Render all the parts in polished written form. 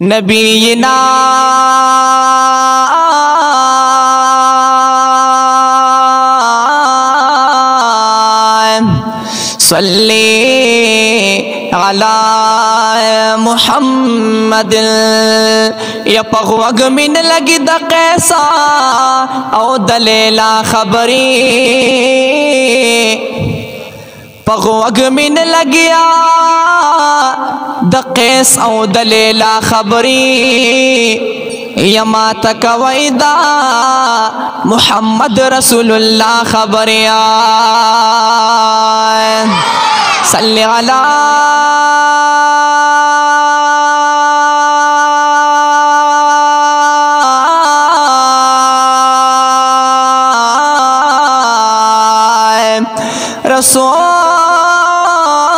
नबीना सल्ली अला मुहम्मद या पगवग मिन लगी द कैसा औ दलेला खबरी पगवग मिन लगिया द कैस औ दलेला खबरी यमा तक वैदा मुहम्मद रसूलुल्लाह खबरिया सल्ली अला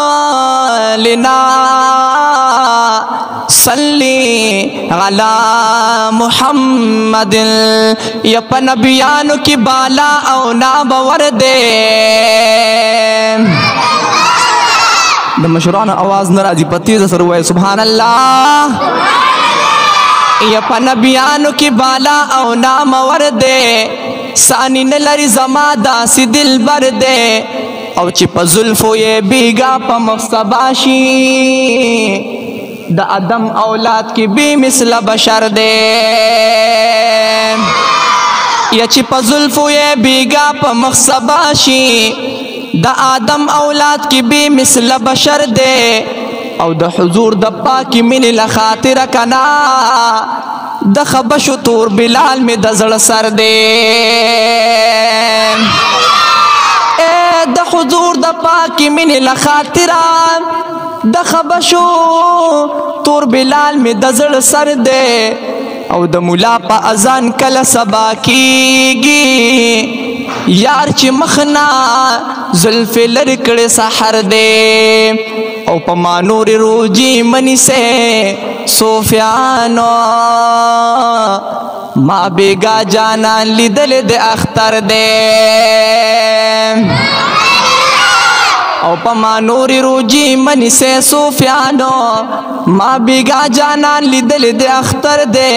रसूलिना सल्ली अला मुहम्मद यप नबियानु की बाला औ नाबवर दे द मशरान आवाज नाराजी पति सरवाए सुभान अल्लाह यप नबियानु की बाला औ नामवर दे सानी न लरी जमादा सी दिल बर दे औ चिप जुल्फो ये बीगा प मक्सबाशी द अदम औलाद की बेमिसल बशर दे या चिप जुल्फो ये बीगा प मक्सबाशी द आदम औलाद की बेमिसल बशर दे औ द हुजूर द पाकी मिन लखातिर कना द खबश तूर बिलाल में दजड़ सर दे द हुजूर द पाकी मिन लखातिरा द खबशो तूर बिलाल में दजड़ सर दे औ द मुला पा अजान कल सबा कीगी यार ची मखना जुल्फे लड़कड़े सहर दे औ पमानूर रोजी मनी से सोफियानो माँ बेगा जाना लिदल दे अख्तर दे औ पमानूर रोजी मनी से सोफियानो माँ बेगा जाना लिदल दे अख्तर दे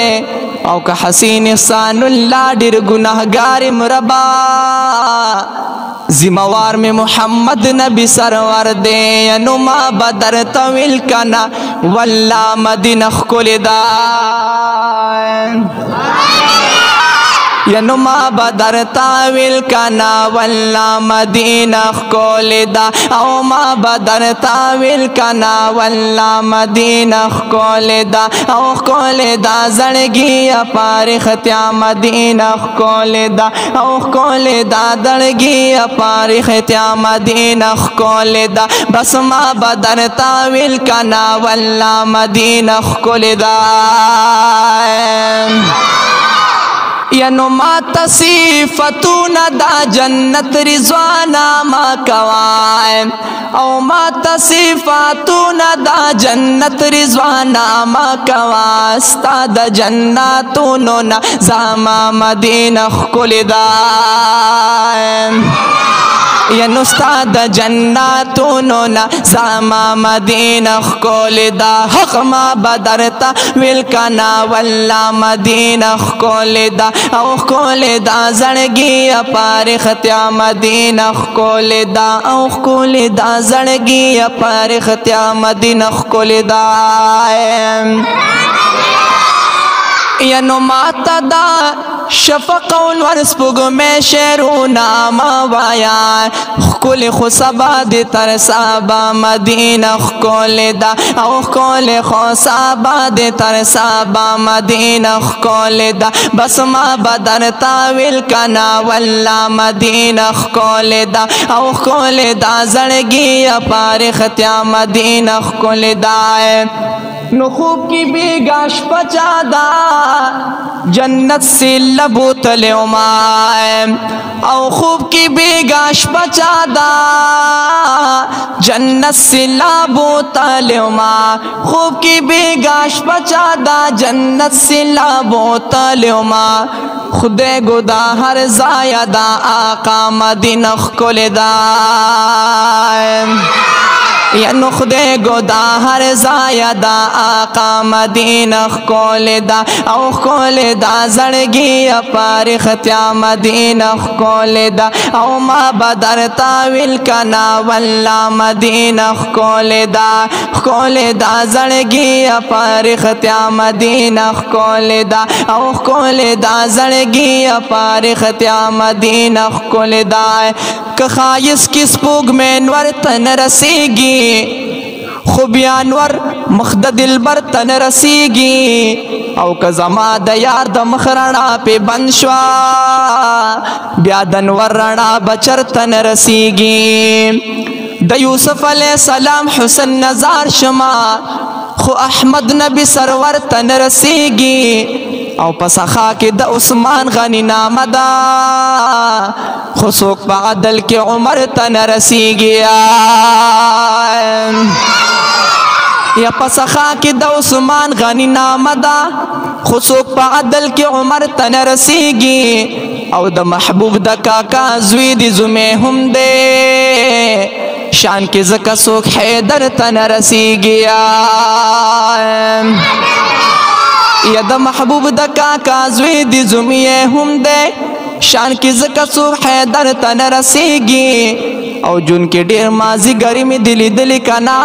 औ का हसीन सानुल्ला डिर गुनाहगार मरबा जिम्मेवार में मोहम्मद नबी सरवर दे नुमा बदर तविल कना वल्ला मदीना खुलदा यनुमा बदर ताविल कना वल्ला मदीना खुलदा औ मा बदर ताविल कना वल्ला मदीना खुलदा औ खुलदा जड़गी अपार खत्या मदीना खुलदा औ खुलदा दड़गी अपार खत्या मदीना खुलदा बस मा बदर ताविल कना वल्ला मदीना खुलदा यनुमा तसीफतून दा जन्नत रिजवाना मा कवाए औ मा तसीफतून दा जन्नत रिजवाना मा कवास्ता द जन्नतून ना जामा मदीना खुलदा यनुस्ताद जन्नतून ना जामा मदीना खुलदा हक मा बदरता विलकना वल्ला मदीना खुलदा औ खुलदा जड़गी अपार खत्या मदीना खुलदा औ खुलदा जड़गी अपार खत्या मदीना खुलदा यनुमा तदा शफक़ौल वरस्पुग में शेरू नाम वाया कुल खुसबा दे तरसाबा मदीना खुलदा औ कुल खुसबा दे तरसाबा मदीना खुलदा बस मा बदर ताविल कना वल्ला मदीना खुलदा औ खुलदा जड़गी अपार खत्या मदीना खुलदा नखूब की बेगाश पचादा जन्नत से लबो तले उमाए औ खूब की बेगाश पचादा जन्नत से लबो तले उमा खूब की बेगाश पचादा जन्नत से लबो तले उमा खुदे गुदा हर जायदा आका मदीना खुलदा یا نخده گو دا هر زایا دا آقا مدینہ خکول دا او خکول دا زڑگی پاری ختیا مدینہ خکول دا او ما بدر تاویل کنا واللہ مدینہ خکول دا زڑگی پاری ختیا مدینہ خکول دا او خکول دا زڑگی پاری ختیا مدینہ خکول دا کہ خایس کس پوگ میں نور تن رسیگی خو بیا نور مخ د دلبر تن رسیگی او که زما د یار د مخ رڼا پې بند شوه بیا د نور رڼا بچر تن رسیگی د یوسف علیہ السلام حسن نظار شما خو احمد نبی سرور تن رسیگی او پسخا کې د عثمان غنی نام دا خو څوک په عدل کې عمر تن رسیږي یا پسخا کې د عثمان غنی نام دا خو څوک په عدل کې عمر تن رسیږي او د محبوب د کاکا زوی دی زمه هم دی شان کې زکه څوک حیدر تن رسیږي یا د محبوب د کاکا زوی دی زمیه هم دی شان کی زکا څوک حیدر تن رسیگی او جن کے ډیر مازی گری می دلی دلی کنا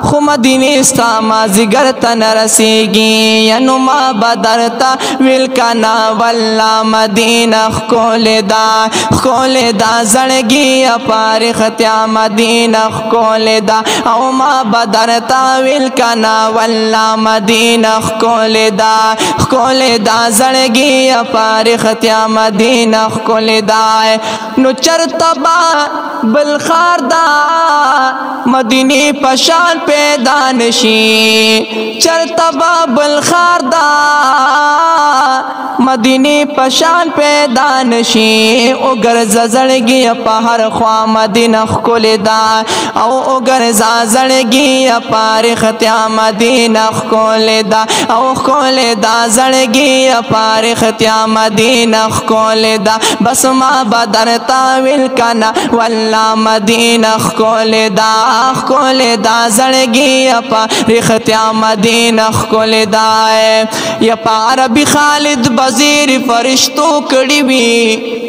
خو مدینی ستا مازی گر تن رسیگی ینو ما بدر تا ویل کنا واللہ مدینہ خکول دا زڑگی پاری ختیا مدینہ خکول دا او ما بدر تا ویل کنا واللہ مدینہ خکول دا زڑگی پاری ختیا مدینہ خکول دا نو چرتبا بلخار دا مدینی پشان پیدا نشی چرتبا بلخار دا مدینی پشان پیدا نشی اگر زړګي په هر خوا مدینہ خکول دا او اگر زړګي په ختیا مدینہ خکول دا او خکول دا زړګي په ختیا مدینہ خکول دا بس ما بدر تاویل کنا واللہ مدینہ خکول دا زړګي په ختیا مدینہ خکول دا یا په عربی خالد وزیر فرشتو کړي وی